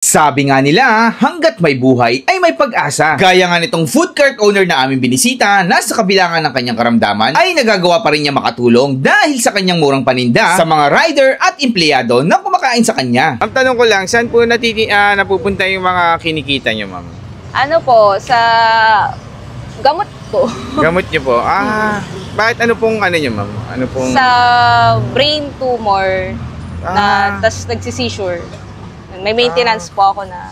Sabi nga nila, hanggat may buhay ay may pag-asa. Gaya nga nitong food cart owner na aming binisita na sa kabilangan ng kanyang karamdaman ay nagagawa pa rin niya makatulong dahil sa kanyang murang paninda sa mga rider at empleyado na kumakain sa kanya. Ang tanong ko lang, saan po napupunta yung mga kinikita niyo, ma'am? Ano po, sa gamot po. Gamot niyo po? Bakit ano pong ano niyo, ma'am? Ano pong... Sa brain tumor na tas nagsisisure. May maintenance po ako na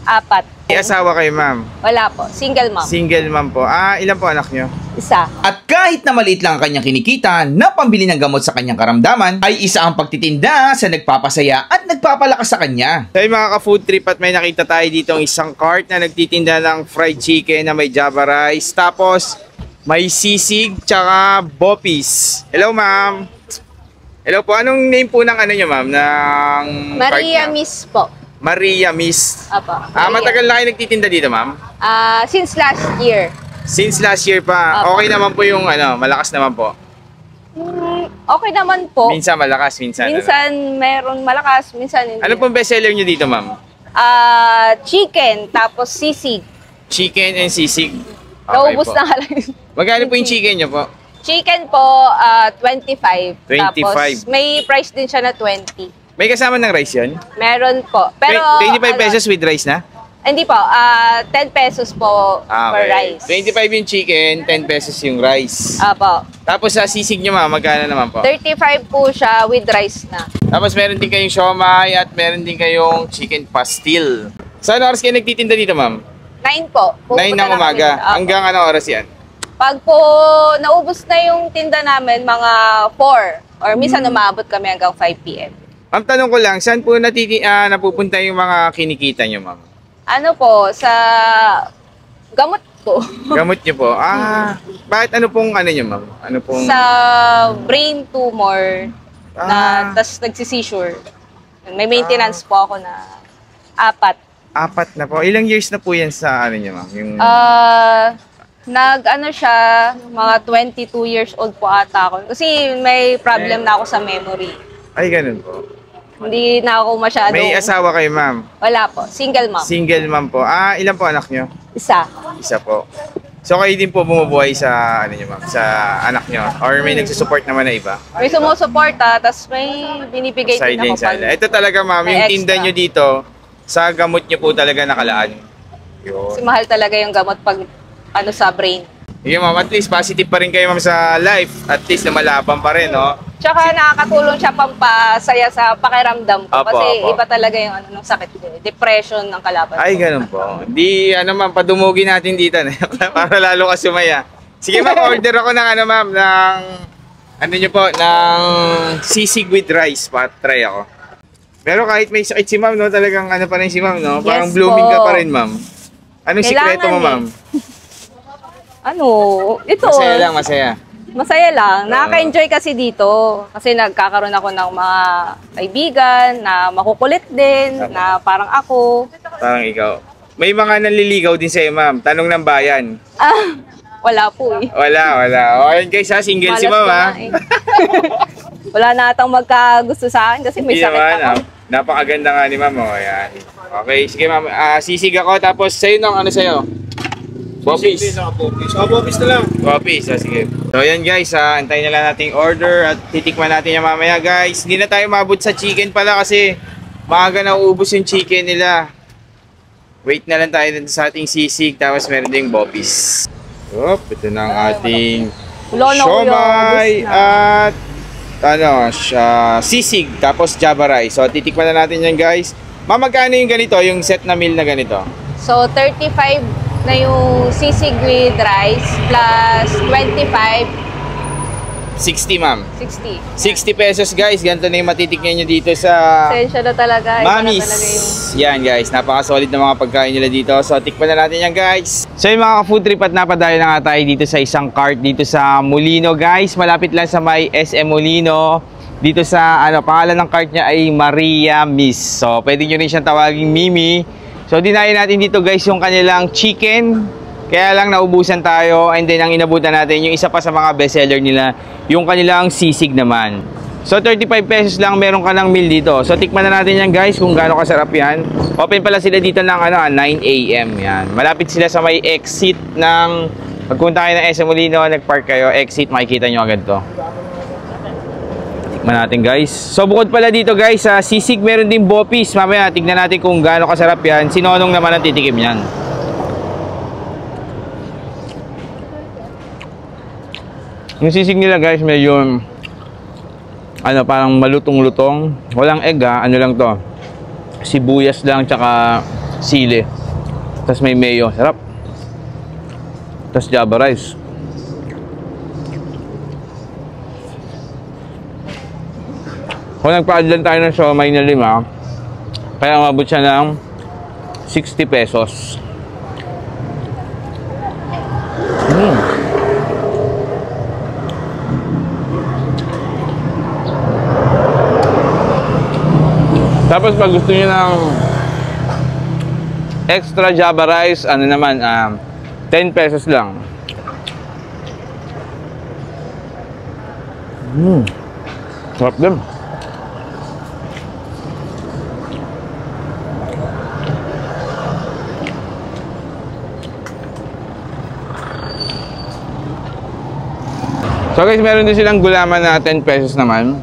4. May asawa kayo, ma'am? Wala po. Single mom. Single ma'am po. Ilan po anak niyo? Isa. At kahit na maliit lang ang kanyang kinikita na pambili ng gamot sa kanyang karamdaman, ay isa ang pagtitinda sa nagpapasaya at nagpapalakas sa kanya. So yung mga ka-food trip at may nakita tayo dito ang isang cart na nagtitinda ng fried chicken na may java rice. Tapos may sisig tsaka bopis. Hello, ma'am. Hello po. Anong name po ng ano nyo, ma'am? Ng Maria Miss po. Maria Miss. Apo. Matagal na kayo nagtitinda dito, ma'am? Since last year. Since last year pa. Apo. Okay naman po yung ano, malakas naman po. Okay naman po. Minsan malakas, minsan Minsan meron malakas, minsan hindi. Ano pong bestseller nyo dito, ma'am? Chicken, tapos sisig. Chicken and sisig. Naubos po. na nga lang. Magkano po yung chicken nyo po? Chicken po, 25. 25. Tapos may price din siya na 20. May kasama ng rice yun? Meron po. Pero 25 pesos with rice na? Hindi po, 10 pesos po per rice. 25 yung chicken, 10 pesos yung rice. Apo. Tapos sa sisig nyo, ma'am, magkano naman po? 35 po siya with rice na. Tapos meron din kayong siomai at meron din kayong chicken pastil. Saan oras kayo nagtitinda dito, ma'am? 9 po. 9 ng umaga. Hanggang anong oras yan? Pag po naubos na yung tinda namin, mga 4. Or minsan umabot kami hanggang 5 p.m. Ang tanong ko lang, saan po napupunta yung mga kinikita nyo, ma'am? Ano po, sa gamot po. Gamot nyo po? Bakit ano pong ano nyo, ma'am? Ano pong... Sa brain tumor na tas nagsisisure. May maintenance po ako na 4. 4 na po. Ilang years na po yan sa ano nyo, ma'am? Yung... Nag-ano siya, mga 22 years old po ata ako. Kasi may problem na ako sa memory. Ay, ganun po. Hindi na ako masyado... May asawa kayo, ma'am? Wala po. Single mom. Single mom po. Ilan po anak nyo? Isa. Isa po. So kayo din po bumubuhay sa ano nyo, ma'am? Sa anak nyo? Or may nagsusupport naman na iba? May sumusuporta, tapos may binibigay din ako. Ito talaga, ma'am, yung tinda nyo dito, sa gamot nyo po talaga nakalaan. Yun. Kasi mahal talaga yung gamot pag ano sa brain. Yung ma'am, at least positive pa rin kayo, ma'am, sa life. At least na malabang pa rin, no? Tsaka nakakatulong siya pampasaya sa pakiramdam ko. Kasi iba talaga yung ano, ng sakit ko. Depression ng kalaban ko. Ay, ganun po. Hindi, ano ma'am, padumugin natin dito. Para lalo ka sumaya. Sige ma'am, order ako ng ano ma'am, ng, ano nyo po, ng sisig with rice. Try ako. Pero kahit may sakit si ma'am, no, talagang ano pa rin si ma'am, no? Parang yes, blooming po. ka pa rin, ma'am. Anong sikreto mo, ma'am? Ano, ito. Masaya lang, masaya. Masaya lang. Nakaka-enjoy kasi dito. Kasi nagkakaroon ako ng mga kaibigan na makukulit din, na parang ako. Parang ikaw. May mga nanliligaw din sa'yo, ma'am. Tanong ng bayan. Wala po eh. Wala. Okay guys, single si ma'am, ha? Wala na atang magkagusto sa akin kasi may sakit ako. Napakaganda nga ni ma'am, ayan. Okay, sige ma'am. Sisig ako, tapos sa'yo nang ano sa'yo? Bopis. Bopis na lang. Bopis, sige. So yan guys, antayin na lang natin order at titikman natin yan mamaya guys. Hindi na tayo mabot sa chicken pala kasi maaga na uubos yung chicken nila. Wait na lang tayo sa ating sisig, tapos meron ding bopis. Ito na ang ating siomai at sisig, tapos java rice. So titikman na natin yan guys. Magkano yung ganito, yung set na meal na ganito? So 35 na yung sisig with rice plus 25 60 ma'am. 60 60 pesos guys. Ganito na yung matitikman nyo dito sa Sensya na talaga. Mamis. Yan guys, napaka-solid na mga pagkain nila dito. So tikman na natin yan guys. So yung mga food trip at napadayo na nga tayo dito sa isang cart dito sa Molino guys. Malapit lang sa may SM Molino. Dito sa pangalan ng cart niya ay Maria Miss. So pwede nyo rin siyang tawaging Mimi. So dinayin natin dito guys yung kanilang chicken. Kaya lang naubusan tayo, and then ang inabutan natin yung isa pa sa mga bestseller nila, yung kanilang sisig naman. So 35 pesos lang meron ka ng meal dito. So tikman na natin yan guys kung gaano kasarap yan. Open pala sila dito ng 9 AM yan. Malapit sila sa may exit ng pagpunta kayo ng SM Molino, nagpark kayo, exit, makikita nyo agad to. Tikman natin guys. So bukod pala dito guys, sa sisig meron din bopis. Mamaya tignan natin kung gaano kasarap yan. Si Nonong naman ang titikim yan. Yung sisig nila guys, medyo parang malutong-lutong. Walang egg ha, ano lang to. Sibuyas lang, tsaka sili. Tapos may mayo, sarap. Tapos java rice. Kung nagpa-add lang tayo ng siomay na 5, kaya umabot siya ng 60 pesos. Tapos pag gusto niyo ng extra java rice, 10 pesos lang. Sarap din. So guys, meron din silang gulaman na 10 pesos naman.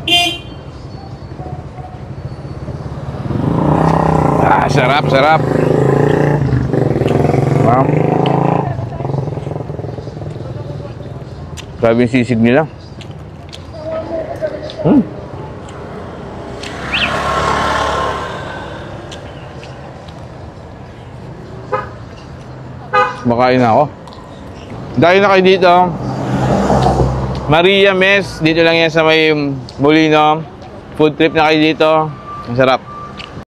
Sarap, sarap. Wow. Grabe yung sisig nila. Makain na ako. Dahil na kayo dito, Maria Mess, dito lang yan sa may Molino. Food trip na kayo dito. Ang sarap.